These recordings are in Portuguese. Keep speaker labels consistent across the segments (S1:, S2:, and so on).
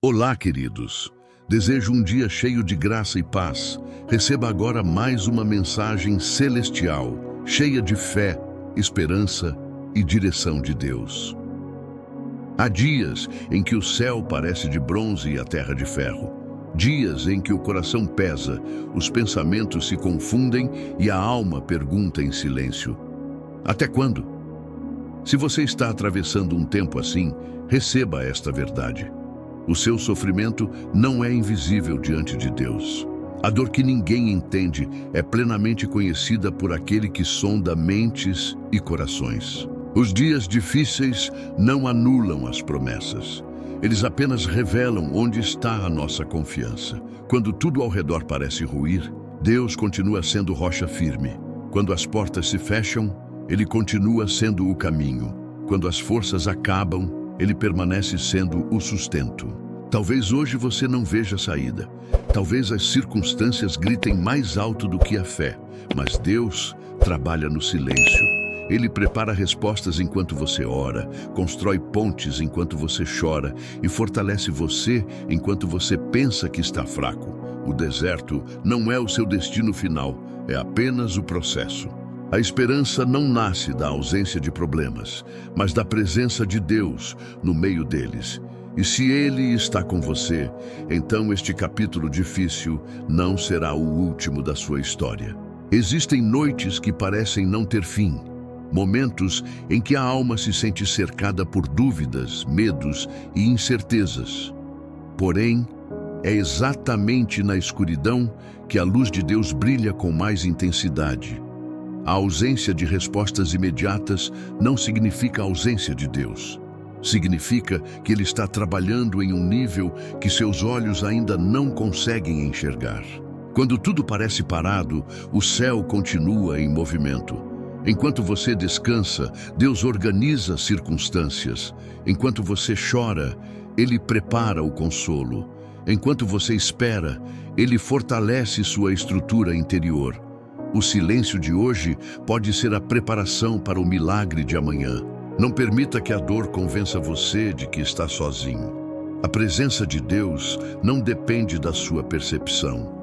S1: Olá, queridos. Desejo um dia cheio de graça e paz. Receba agora mais uma mensagem celestial, cheia de fé, esperança e direção de Deus. Há dias em que o céu parece de bronze e a terra de ferro. Dias em que o coração pesa, os pensamentos se confundem e a alma pergunta em silêncio: até quando? Se você está atravessando um tempo assim, receba esta verdade. O seu sofrimento não é invisível diante de Deus. A dor que ninguém entende é plenamente conhecida por aquele que sonda mentes e corações. Os dias difíceis não anulam as promessas. Eles apenas revelam onde está a nossa confiança. Quando tudo ao redor parece ruir, Deus continua sendo rocha firme. Quando as portas se fecham, Ele continua sendo o caminho. Quando as forças acabam, Ele permanece sendo o sustento. Talvez hoje você não veja saída. Talvez as circunstâncias gritem mais alto do que a fé. Mas Deus trabalha no silêncio. Ele prepara respostas enquanto você ora, constrói pontes enquanto você chora e fortalece você enquanto você pensa que está fraco. O deserto não é o seu destino final, é apenas o processo. A esperança não nasce da ausência de problemas, mas da presença de Deus no meio deles. E se Ele está com você, então este capítulo difícil não será o último da sua história. Existem noites que parecem não ter fim, momentos em que a alma se sente cercada por dúvidas, medos e incertezas. Porém, é exatamente na escuridão que a luz de Deus brilha com mais intensidade. A ausência de respostas imediatas não significa ausência de Deus. Significa que Ele está trabalhando em um nível que seus olhos ainda não conseguem enxergar. Quando tudo parece parado, o céu continua em movimento. Enquanto você descansa, Deus organiza as circunstâncias. Enquanto você chora, Ele prepara o consolo. Enquanto você espera, Ele fortalece sua estrutura interior. O silêncio de hoje pode ser a preparação para o milagre de amanhã. Não permita que a dor convença você de que está sozinho. A presença de Deus não depende da sua percepção.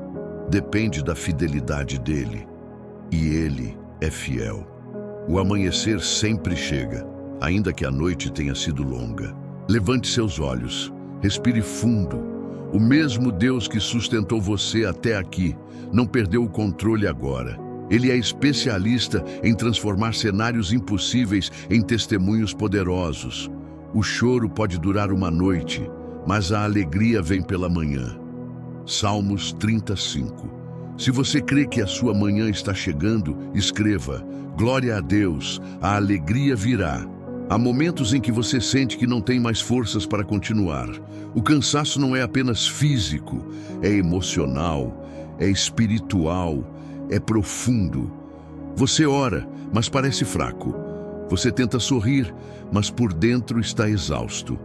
S1: Depende da fidelidade dEle. E Ele é fiel. O amanhecer sempre chega, ainda que a noite tenha sido longa. Levante seus olhos, respire fundo. O mesmo Deus que sustentou você até aqui não perdeu o controle agora. Ele é especialista em transformar cenários impossíveis em testemunhos poderosos. O choro pode durar uma noite, mas a alegria vem pela manhã. Salmos 35. Se você crê que a sua manhã está chegando, escreva: glória a Deus, a alegria virá. Há momentos em que você sente que não tem mais forças para continuar. O cansaço não é apenas físico, é emocional, é espiritual, é profundo. Você ora, mas parece fraco. Você tenta sorrir, mas por dentro está exausto.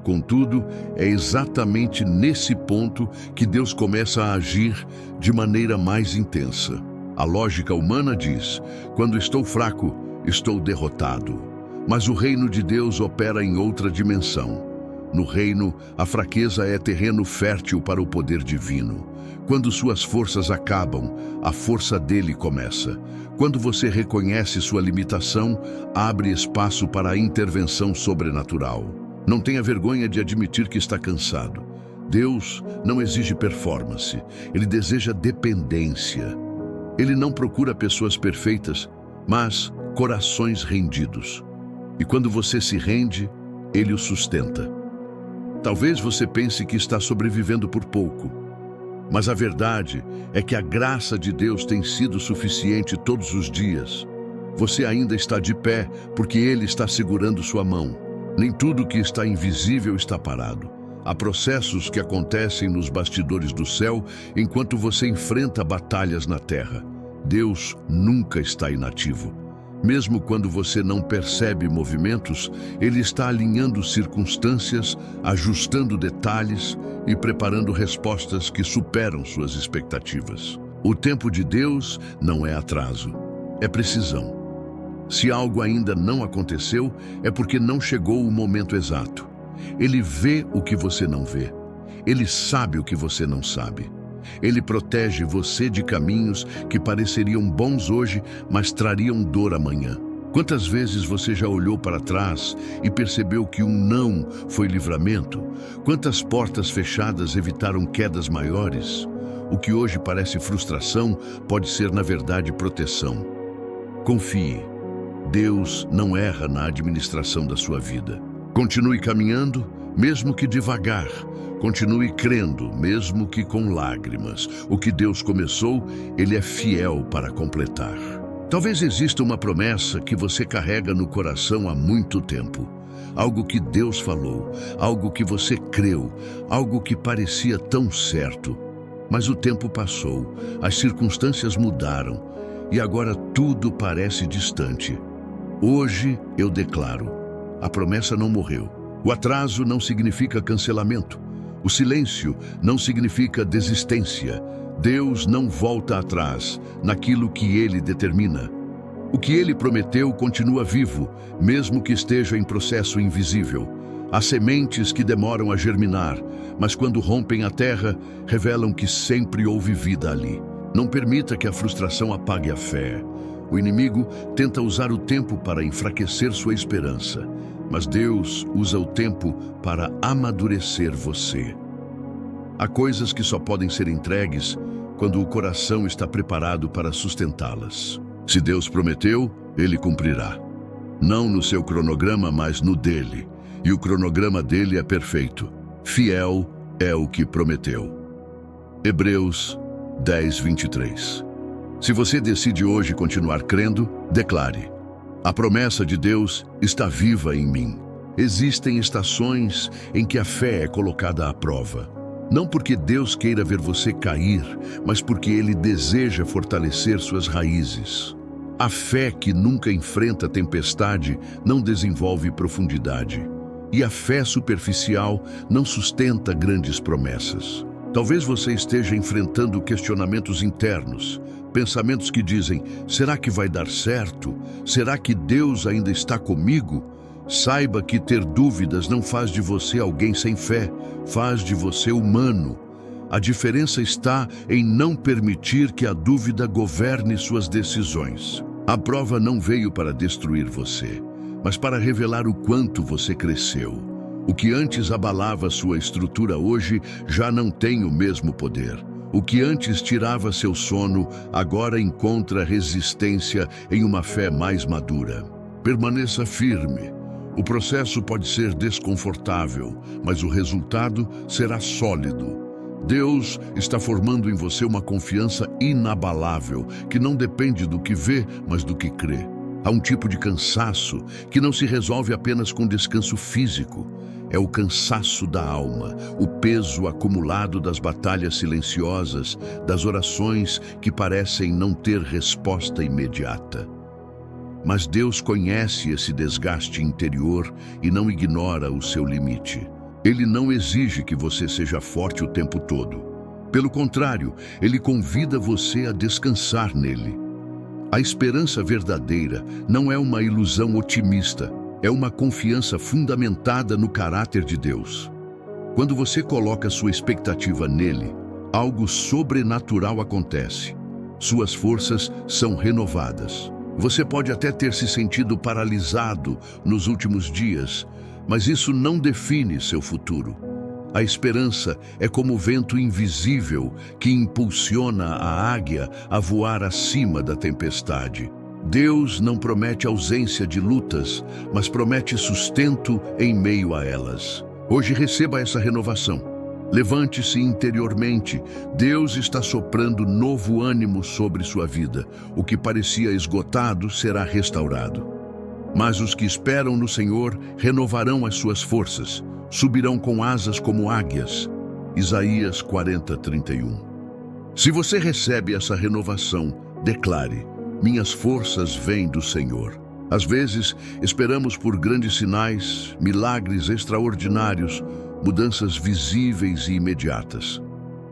S1: Contudo, é exatamente nesse ponto que Deus começa a agir de maneira mais intensa. A lógica humana diz: quando estou fraco, estou derrotado. Mas o reino de Deus opera em outra dimensão. No reino, a fraqueza é terreno fértil para o poder divino. Quando suas forças acabam, a força dele começa. Quando você reconhece sua limitação, abre espaço para a intervenção sobrenatural. Não tenha vergonha de admitir que está cansado. Deus não exige performance, Ele deseja dependência. Ele não procura pessoas perfeitas, mas corações rendidos. E quando você se rende, Ele o sustenta. Talvez você pense que está sobrevivendo por pouco, mas a verdade é que a graça de Deus tem sido suficiente todos os dias. Você ainda está de pé porque Ele está segurando sua mão. Nem tudo que está invisível está parado. Há processos que acontecem nos bastidores do céu enquanto você enfrenta batalhas na terra. Deus nunca está inativo. Mesmo quando você não percebe movimentos, Ele está alinhando circunstâncias, ajustando detalhes e preparando respostas que superam suas expectativas. O tempo de Deus não é atraso, é precisão. Se algo ainda não aconteceu, é porque não chegou o momento exato. Ele vê o que você não vê. Ele sabe o que você não sabe. Ele protege você de caminhos que pareceriam bons hoje, mas trariam dor amanhã. Quantas vezes você já olhou para trás e percebeu que um não foi livramento? Quantas portas fechadas evitaram quedas maiores? O que hoje parece frustração pode ser, na verdade, proteção. Confie. Deus não erra na administração da sua vida. Continue caminhando, mesmo que devagar. Continue crendo, mesmo que com lágrimas. O que Deus começou, Ele é fiel para completar. Talvez exista uma promessa que você carrega no coração há muito tempo. Algo que Deus falou, algo que você creu, algo que parecia tão certo. Mas o tempo passou, as circunstâncias mudaram e agora tudo parece distante. Hoje eu declaro, a promessa não morreu. O atraso não significa cancelamento. O silêncio não significa desistência. Deus não volta atrás naquilo que Ele determina. O que Ele prometeu continua vivo, mesmo que esteja em processo invisível. Há sementes que demoram a germinar, mas quando rompem a terra, revelam que sempre houve vida ali. Não permita que a frustração apague a fé. O inimigo tenta usar o tempo para enfraquecer sua esperança, mas Deus usa o tempo para amadurecer você. Há coisas que só podem ser entregues quando o coração está preparado para sustentá-las. Se Deus prometeu, Ele cumprirá. Não no seu cronograma, mas no dele. E o cronograma dele é perfeito. Fiel é o que prometeu. Hebreus 10:23. Se você decide hoje continuar crendo, declare: a promessa de Deus está viva em mim. Existem estações em que a fé é colocada à prova. Não porque Deus queira ver você cair, mas porque Ele deseja fortalecer suas raízes. A fé que nunca enfrenta tempestade não desenvolve profundidade. E a fé superficial não sustenta grandes promessas. Talvez você esteja enfrentando questionamentos internos, pensamentos que dizem: será que vai dar certo? Será que Deus ainda está comigo? Saiba que ter dúvidas não faz de você alguém sem fé, faz de você humano. A diferença está em não permitir que a dúvida governe suas decisões. A prova não veio para destruir você, mas para revelar o quanto você cresceu. O que antes abalava sua estrutura hoje já não tem o mesmo poder. O que antes tirava seu sono agora encontra resistência em uma fé mais madura. Permaneça firme. O processo pode ser desconfortável, mas o resultado será sólido. Deus está formando em você uma confiança inabalável, que não depende do que vê, mas do que crê. Há um tipo de cansaço que não se resolve apenas com descanso físico. É o cansaço da alma, o peso acumulado das batalhas silenciosas, das orações que parecem não ter resposta imediata. Mas Deus conhece esse desgaste interior e não ignora o seu limite. Ele não exige que você seja forte o tempo todo. Pelo contrário, Ele convida você a descansar nele. A esperança verdadeira não é uma ilusão otimista, é uma confiança fundamentada no caráter de Deus. Quando você coloca sua expectativa nele, algo sobrenatural acontece. Suas forças são renovadas. Você pode até ter se sentido paralisado nos últimos dias, mas isso não define seu futuro. A esperança é como o vento invisível que impulsiona a águia a voar acima da tempestade. Deus não promete ausência de lutas, mas promete sustento em meio a elas. Hoje receba essa renovação. Levante-se interiormente. Deus está soprando novo ânimo sobre sua vida. O que parecia esgotado será restaurado. Mas os que esperam no Senhor renovarão as suas forças. Subirão com asas como águias. Isaías 40:31. Se você recebe essa renovação, declare: minhas forças vêm do Senhor. Às vezes, esperamos por grandes sinais, milagres extraordinários, mudanças visíveis e imediatas.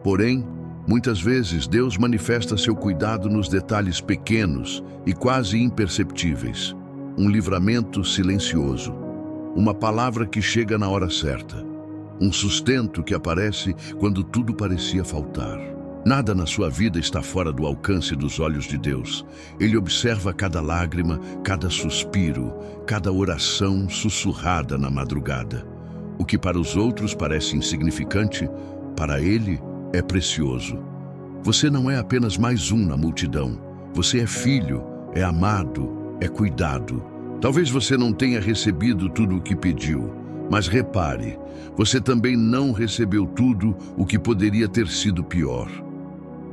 S1: Porém, muitas vezes Deus manifesta seu cuidado nos detalhes pequenos e quase imperceptíveis. Um livramento silencioso, uma palavra que chega na hora certa, um sustento que aparece quando tudo parecia faltar. Nada na sua vida está fora do alcance dos olhos de Deus. Ele observa cada lágrima, cada suspiro, cada oração sussurrada na madrugada. O que para os outros parece insignificante, para Ele é precioso. Você não é apenas mais um na multidão. Você é filho, é amado, é cuidado. Talvez você não tenha recebido tudo o que pediu, mas repare, você também não recebeu tudo o que poderia ter sido pior.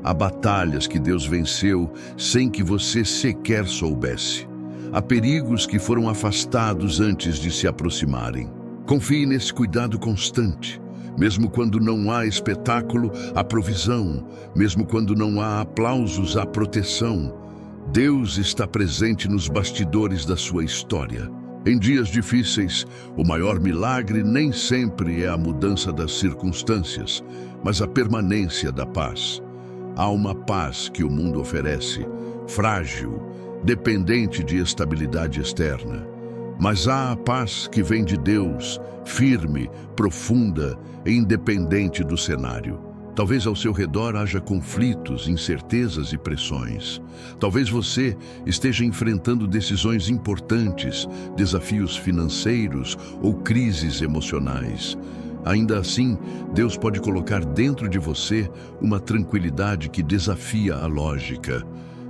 S1: Há batalhas que Deus venceu sem que você sequer soubesse. Há perigos que foram afastados antes de se aproximarem. Confie nesse cuidado constante. Mesmo quando não há espetáculo, há provisão. Mesmo quando não há aplausos, há proteção. Deus está presente nos bastidores da sua história. Em dias difíceis, o maior milagre nem sempre é a mudança das circunstâncias, mas a permanência da paz. Há uma paz que o mundo oferece, frágil, dependente de estabilidade externa. Mas há a paz que vem de Deus, firme, profunda e independente do cenário. Talvez ao seu redor haja conflitos, incertezas e pressões. Talvez você esteja enfrentando decisões importantes, desafios financeiros ou crises emocionais. Ainda assim, Deus pode colocar dentro de você uma tranquilidade que desafia a lógica.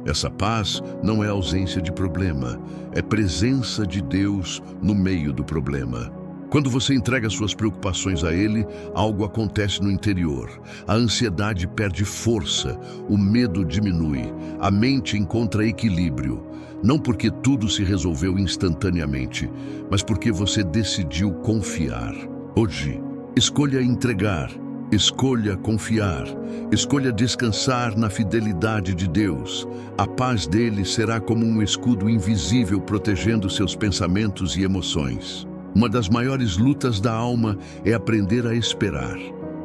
S1: Essa paz não é ausência de problema, é presença de Deus no meio do problema. Quando você entrega suas preocupações a Ele, algo acontece no interior. A ansiedade perde força, o medo diminui, a mente encontra equilíbrio. Não porque tudo se resolveu instantaneamente, mas porque você decidiu confiar. Hoje, escolha entregar, escolha confiar, escolha descansar na fidelidade de Deus. A paz dele será como um escudo invisível protegendo seus pensamentos e emoções. Uma das maiores lutas da alma é aprender a esperar.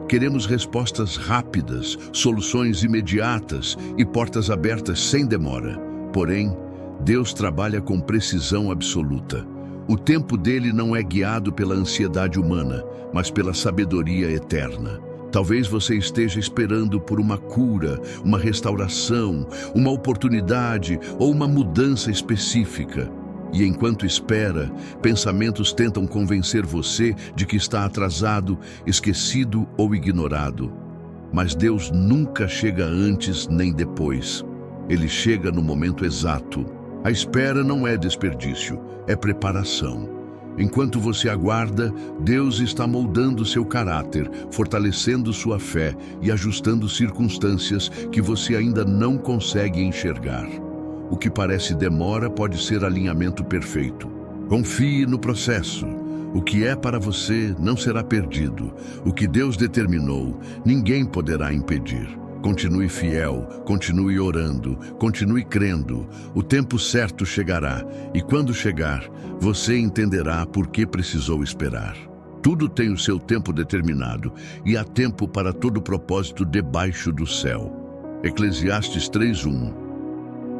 S1: Queremos respostas rápidas, soluções imediatas e portas abertas sem demora. Porém, Deus trabalha com precisão absoluta. O tempo dele não é guiado pela ansiedade humana, mas pela sabedoria eterna. Talvez você esteja esperando por uma cura, uma restauração, uma oportunidade ou uma mudança específica. E enquanto espera, pensamentos tentam convencer você de que está atrasado, esquecido ou ignorado. Mas Deus nunca chega antes nem depois. Ele chega no momento exato. A espera não é desperdício, é preparação. Enquanto você aguarda, Deus está moldando seu caráter, fortalecendo sua fé e ajustando circunstâncias que você ainda não consegue enxergar. O que parece demora pode ser alinhamento perfeito. Confie no processo. O que é para você não será perdido. O que Deus determinou, ninguém poderá impedir. Continue fiel, continue orando, continue crendo. O tempo certo chegará, e quando chegar, você entenderá por que precisou esperar. Tudo tem o seu tempo determinado, e há tempo para todo propósito debaixo do céu. Eclesiastes 3:1.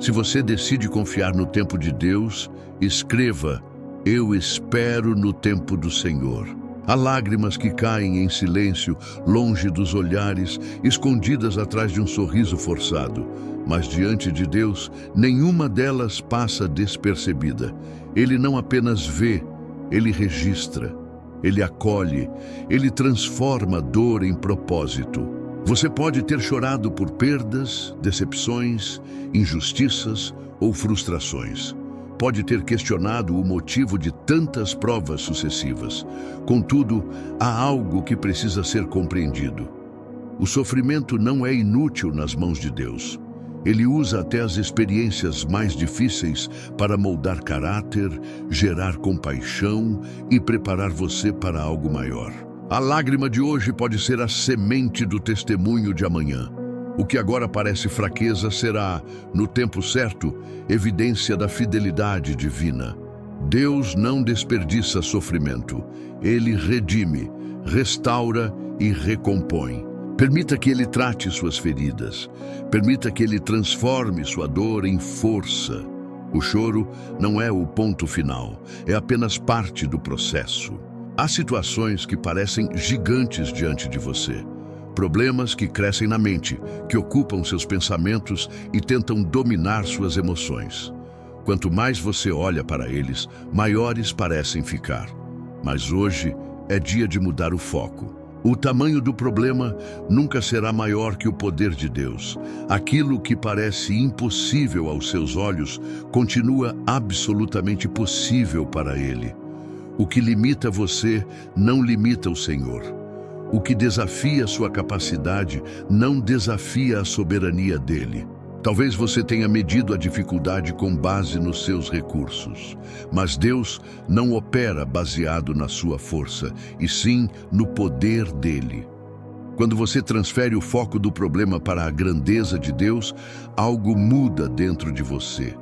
S1: Se você decide confiar no tempo de Deus, escreva: eu espero no tempo do Senhor. Há lágrimas que caem em silêncio, longe dos olhares, escondidas atrás de um sorriso forçado. Mas diante de Deus, nenhuma delas passa despercebida. Ele não apenas vê, ele registra, ele acolhe, ele transforma dor em propósito. Você pode ter chorado por perdas, decepções, injustiças ou frustrações. Pode ter questionado o motivo de tantas provas sucessivas. Contudo, há algo que precisa ser compreendido. O sofrimento não é inútil nas mãos de Deus. Ele usa até as experiências mais difíceis para moldar caráter, gerar compaixão e preparar você para algo maior. A lágrima de hoje pode ser a semente do testemunho de amanhã. O que agora parece fraqueza será, no tempo certo, evidência da fidelidade divina. Deus não desperdiça sofrimento. Ele redime, restaura e recompõe. Permita que Ele trate suas feridas. Permita que Ele transforme sua dor em força. O choro não é o ponto final, é apenas parte do processo. Há situações que parecem gigantes diante de você. Problemas que crescem na mente, que ocupam seus pensamentos e tentam dominar suas emoções. Quanto mais você olha para eles, maiores parecem ficar. Mas hoje é dia de mudar o foco. O tamanho do problema nunca será maior que o poder de Deus. Aquilo que parece impossível aos seus olhos continua absolutamente possível para Ele. O que limita você não limita o Senhor. O que desafia sua capacidade não desafia a soberania dele. Talvez você tenha medido a dificuldade com base nos seus recursos, mas Deus não opera baseado na sua força, e sim no poder dele. Quando você transfere o foco do problema para a grandeza de Deus, algo muda dentro de você.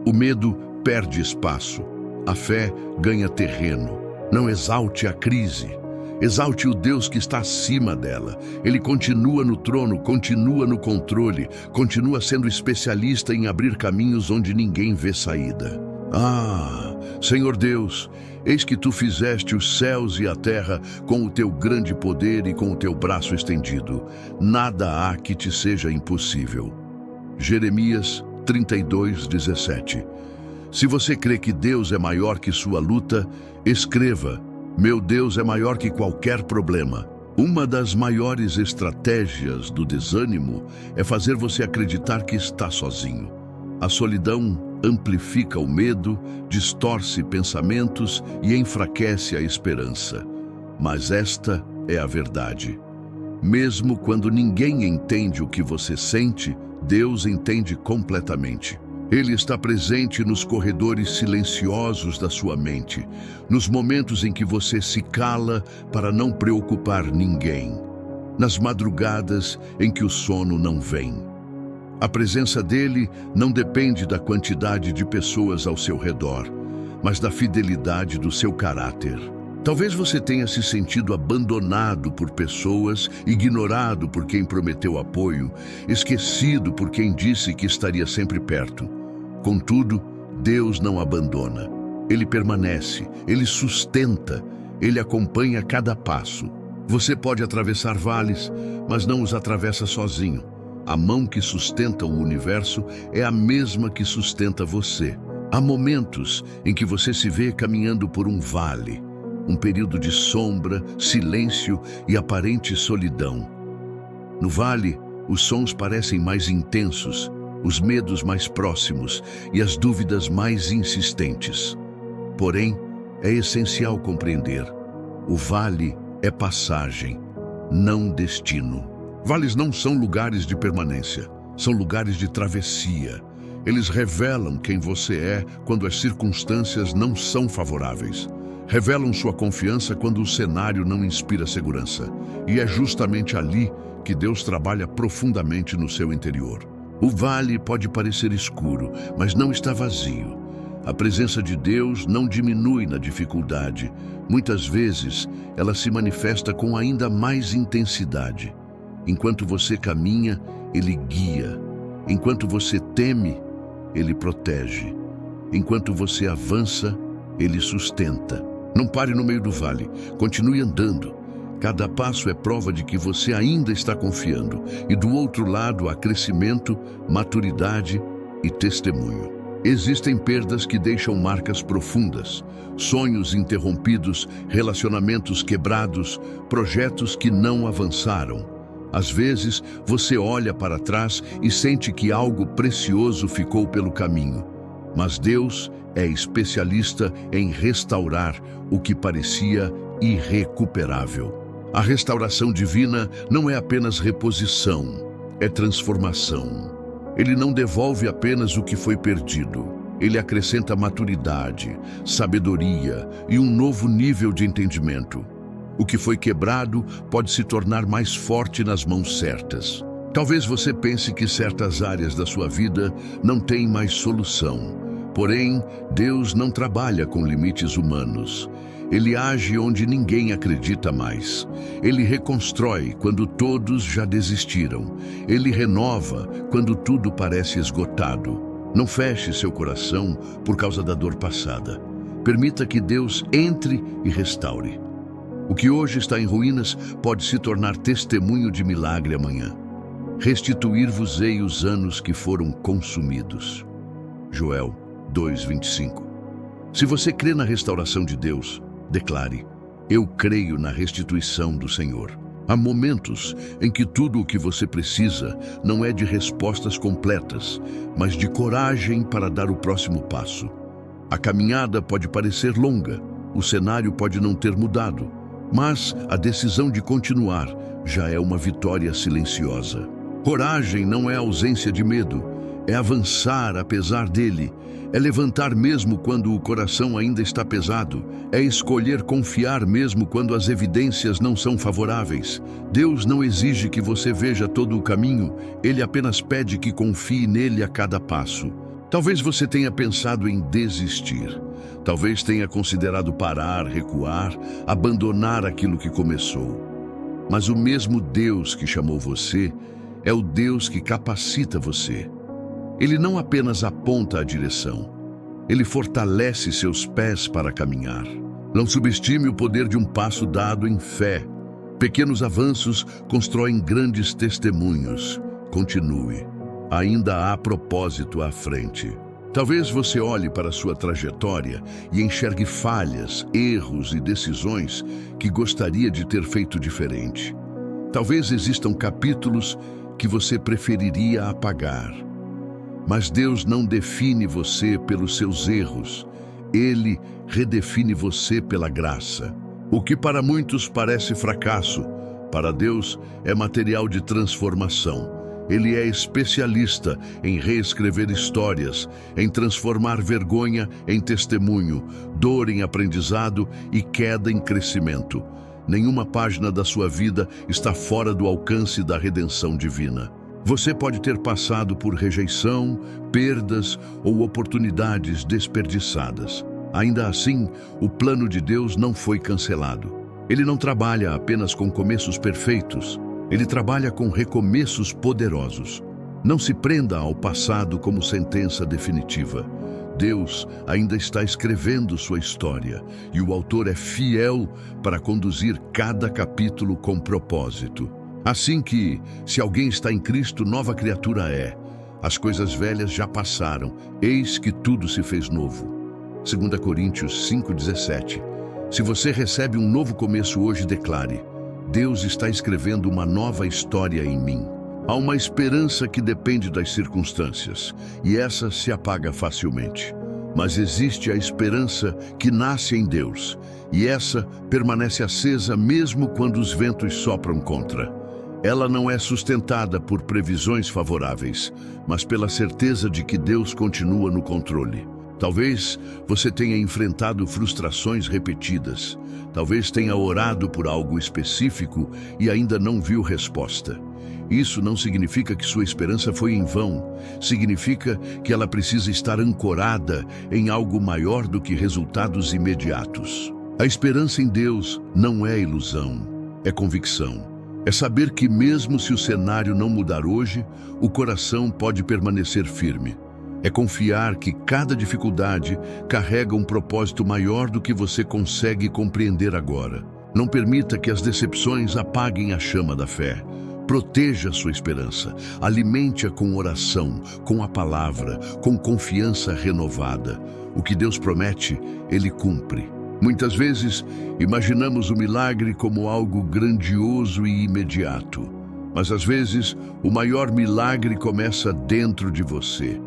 S1: O medo perde espaço, a fé ganha terreno. Não exalte a crise. Exalte o Deus que está acima dela. Ele continua no trono, continua no controle, continua sendo especialista em abrir caminhos onde ninguém vê saída. Ah, Senhor Deus, eis que Tu fizeste os céus e a terra com o Teu grande poder e com o Teu braço estendido. Nada há que Te seja impossível. Jeremias 32:17. Se você crê que Deus é maior que sua luta, escreva: meu Deus é maior que qualquer problema. Uma das maiores estratégias do desânimo é fazer você acreditar que está sozinho. A solidão amplifica o medo, distorce pensamentos e enfraquece a esperança. Mas esta é a verdade. Mesmo quando ninguém entende o que você sente, Deus entende completamente. Ele está presente nos corredores silenciosos da sua mente, nos momentos em que você se cala para não preocupar ninguém, nas madrugadas em que o sono não vem. A presença dele não depende da quantidade de pessoas ao seu redor, mas da fidelidade do seu caráter. Talvez você tenha se sentido abandonado por pessoas, ignorado por quem prometeu apoio, esquecido por quem disse que estaria sempre perto. Contudo, Deus não abandona. Ele permanece, Ele sustenta, Ele acompanha cada passo. Você pode atravessar vales, mas não os atravessa sozinho. A mão que sustenta o universo é a mesma que sustenta você. Há momentos em que você se vê caminhando por um vale, um período de sombra, silêncio e aparente solidão. No vale, os sons parecem mais intensos, os medos mais próximos e as dúvidas mais insistentes. Porém, é essencial compreender: o vale é passagem, não destino. Vales não são lugares de permanência, são lugares de travessia. Eles revelam quem você é quando as circunstâncias não são favoráveis. Revelam sua confiança quando o cenário não inspira segurança. E é justamente ali que Deus trabalha profundamente no seu interior. O vale pode parecer escuro, mas não está vazio. A presença de Deus não diminui na dificuldade. Muitas vezes, ela se manifesta com ainda mais intensidade. Enquanto você caminha, Ele guia. Enquanto você teme, Ele protege. Enquanto você avança, Ele sustenta. Não pare no meio do vale, continue andando. Cada passo é prova de que você ainda está confiando, e do outro lado há crescimento, maturidade e testemunho. Existem perdas que deixam marcas profundas, sonhos interrompidos, relacionamentos quebrados, projetos que não avançaram. Às vezes, você olha para trás e sente que algo precioso ficou pelo caminho. Mas Deus é especialista em restaurar o que parecia irrecuperável. A restauração divina não é apenas reposição, é transformação. Ele não devolve apenas o que foi perdido. Ele acrescenta maturidade, sabedoria e um novo nível de entendimento. O que foi quebrado pode se tornar mais forte nas mãos certas. Talvez você pense que certas áreas da sua vida não têm mais solução. Porém, Deus não trabalha com limites humanos. Ele age onde ninguém acredita mais. Ele reconstrói quando todos já desistiram. Ele renova quando tudo parece esgotado. Não feche seu coração por causa da dor passada. Permita que Deus entre e restaure. O que hoje está em ruínas pode se tornar testemunho de milagre amanhã. Restituir-vos-ei os anos que foram consumidos. Joel 2:25. Se você crê na restauração de Deus, declare: eu creio na restituição do Senhor. Há momentos em que tudo o que você precisa não é de respostas completas, mas de coragem para dar o próximo passo. A caminhada pode parecer longa, o cenário pode não ter mudado, mas a decisão de continuar já é uma vitória silenciosa. Coragem não é ausência de medo, é avançar apesar dele, é levantar mesmo quando o coração ainda está pesado, é escolher confiar mesmo quando as evidências não são favoráveis. Deus não exige que você veja todo o caminho, Ele apenas pede que confie nele a cada passo. Talvez você tenha pensado em desistir, talvez tenha considerado parar, recuar, abandonar aquilo que começou. Mas o mesmo Deus que chamou você é o Deus que capacita você. Ele não apenas aponta a direção, ele fortalece seus pés para caminhar. Não subestime o poder de um passo dado em fé. Pequenos avanços constroem grandes testemunhos. Continue. Ainda há propósito à frente. Talvez você olhe para sua trajetória e enxergue falhas, erros e decisões que gostaria de ter feito diferente. Talvez existam capítulos que você preferiria apagar. Mas Deus não define você pelos seus erros. Ele redefine você pela graça. O que para muitos parece fracasso, para Deus é material de transformação. Ele é especialista em reescrever histórias, em transformar vergonha em testemunho, dor em aprendizado e queda em crescimento. Nenhuma página da sua vida está fora do alcance da redenção divina. Você pode ter passado por rejeição, perdas ou oportunidades desperdiçadas. Ainda assim, o plano de Deus não foi cancelado. Ele não trabalha apenas com começos perfeitos. Ele trabalha com recomeços poderosos. Não se prenda ao passado como sentença definitiva. Deus ainda está escrevendo sua história e o autor é fiel para conduzir cada capítulo com propósito. Assim que, se alguém está em Cristo, nova criatura é. As coisas velhas já passaram, eis que tudo se fez novo. 2 Coríntios 5:17. Se você recebe um novo começo hoje, declare: Deus está escrevendo uma nova história em mim. Há uma esperança que depende das circunstâncias, e essa se apaga facilmente. Mas existe a esperança que nasce em Deus, e essa permanece acesa mesmo quando os ventos sopram contra. Ela não é sustentada por previsões favoráveis, mas pela certeza de que Deus continua no controle. Talvez você tenha enfrentado frustrações repetidas. Talvez tenha orado por algo específico e ainda não viu resposta. Isso não significa que sua esperança foi em vão. Significa que ela precisa estar ancorada em algo maior do que resultados imediatos. A esperança em Deus não é ilusão, é convicção. É saber que mesmo se o cenário não mudar hoje, o coração pode permanecer firme. É confiar que cada dificuldade carrega um propósito maior do que você consegue compreender agora. Não permita que as decepções apaguem a chama da fé. Proteja sua esperança, alimente-a com oração, com a palavra, com confiança renovada. O que Deus promete, Ele cumpre. Muitas vezes, imaginamos o milagre como algo grandioso e imediato. Mas às vezes, o maior milagre começa dentro de você.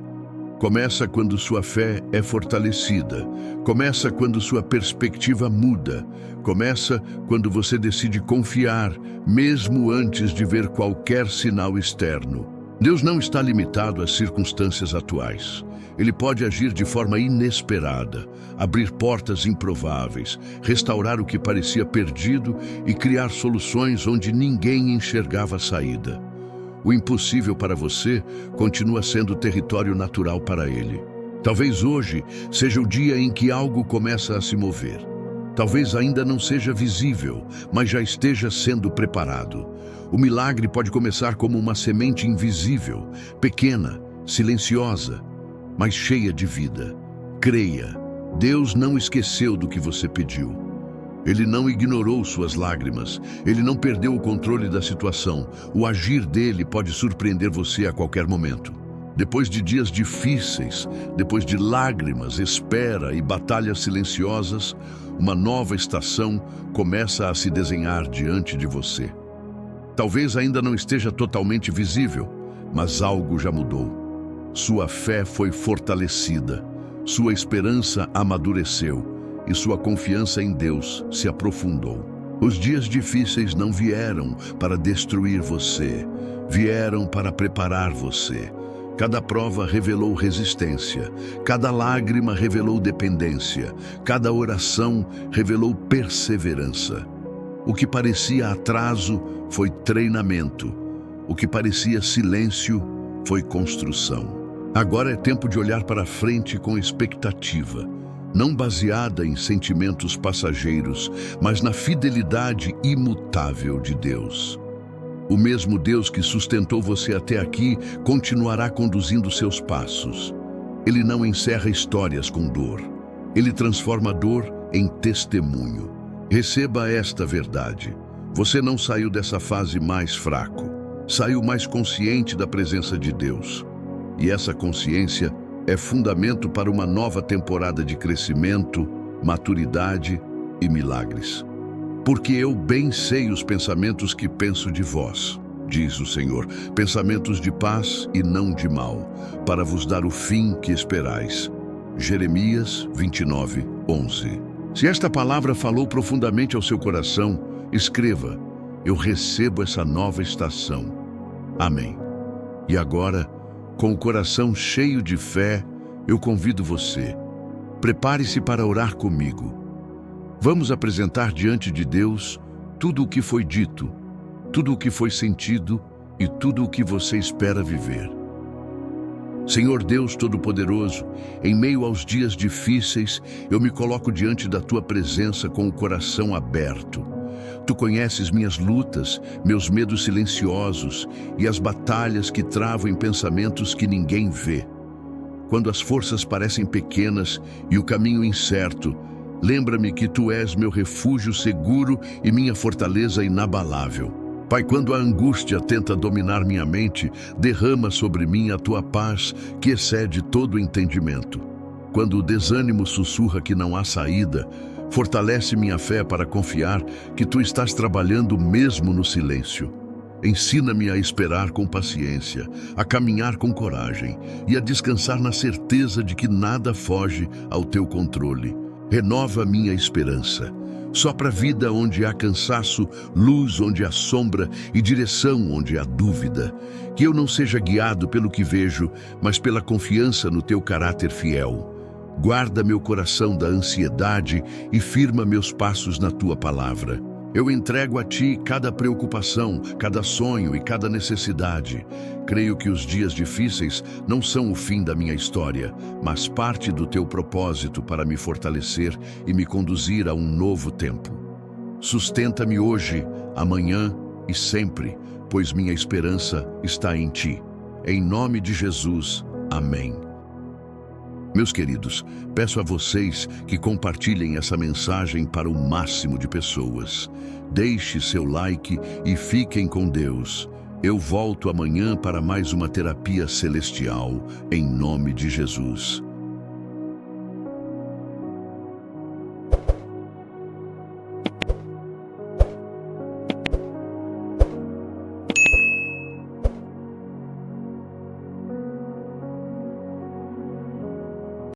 S1: Começa quando sua fé é fortalecida. Começa quando sua perspectiva muda. Começa quando você decide confiar, mesmo antes de ver qualquer sinal externo. Deus não está limitado às circunstâncias atuais. Ele pode agir de forma inesperada, abrir portas improváveis, restaurar o que parecia perdido e criar soluções onde ninguém enxergava saída. O impossível para você continua sendo território natural para Ele. Talvez hoje seja o dia em que algo começa a se mover. Talvez ainda não seja visível, mas já esteja sendo preparado. O milagre pode começar como uma semente invisível, pequena, silenciosa, mas cheia de vida. Creia, Deus não esqueceu do que você pediu. Ele não ignorou suas lágrimas, ele não perdeu o controle da situação. O agir dele pode surpreender você a qualquer momento. Depois de dias difíceis, depois de lágrimas, espera e batalhas silenciosas, uma nova estação começa a se desenhar diante de você. Talvez ainda não esteja totalmente visível, mas algo já mudou. Sua fé foi fortalecida, sua esperança amadureceu e sua confiança em Deus se aprofundou. Os dias difíceis não vieram para destruir você, vieram para preparar você. Cada prova revelou resistência, cada lágrima revelou dependência, cada oração revelou perseverança. O que parecia atraso foi treinamento, o que parecia silêncio foi construção. Agora é tempo de olhar para frente com expectativa, não baseada em sentimentos passageiros, mas na fidelidade imutável de Deus. O mesmo Deus que sustentou você até aqui continuará conduzindo seus passos. Ele não encerra histórias com dor. Ele transforma a dor em testemunho. Receba esta verdade. Você não saiu dessa fase mais fraco. Saiu mais consciente da presença de Deus. E essa consciência é fundamento para uma nova temporada de crescimento, maturidade e milagres. Porque eu bem sei os pensamentos que penso de vós, diz o Senhor, pensamentos de paz e não de mal, para vos dar o fim que esperais. Jeremias 29, 11. Se esta palavra falou profundamente ao seu coração, escreva: eu recebo essa nova estação. Amém. E agora, com o coração cheio de fé, eu convido você. Prepare-se para orar comigo. Vamos apresentar diante de Deus tudo o que foi dito, tudo o que foi sentido e tudo o que você espera viver. Senhor Deus Todo-Poderoso, em meio aos dias difíceis, eu me coloco diante da Tua presença com o coração aberto. Tu conheces minhas lutas, meus medos silenciosos e as batalhas que travo em pensamentos que ninguém vê. Quando as forças parecem pequenas e o caminho incerto, lembra-me que Tu és meu refúgio seguro e minha fortaleza inabalável. Pai, quando a angústia tenta dominar minha mente, derrama sobre mim a Tua paz que excede todo o entendimento. Quando o desânimo sussurra que não há saída, fortalece minha fé para confiar que Tu estás trabalhando mesmo no silêncio. Ensina-me a esperar com paciência, a caminhar com coragem e a descansar na certeza de que nada foge ao Teu controle. Renova minha esperança. Sopra vida onde há cansaço, luz onde há sombra e direção onde há dúvida. Que eu não seja guiado pelo que vejo, mas pela confiança no Teu caráter fiel. Guarda meu coração da ansiedade e firma meus passos na Tua palavra. Eu entrego a Ti cada preocupação, cada sonho e cada necessidade. Creio que os dias difíceis não são o fim da minha história, mas parte do Teu propósito para me fortalecer e me conduzir a um novo tempo. Sustenta-me hoje, amanhã e sempre, pois minha esperança está em Ti. Em nome de Jesus, amém. Meus queridos, peço a vocês que compartilhem essa mensagem para o máximo de pessoas. Deixe seu like e fiquem com Deus. Eu volto amanhã para mais uma terapia celestial, em nome de Jesus.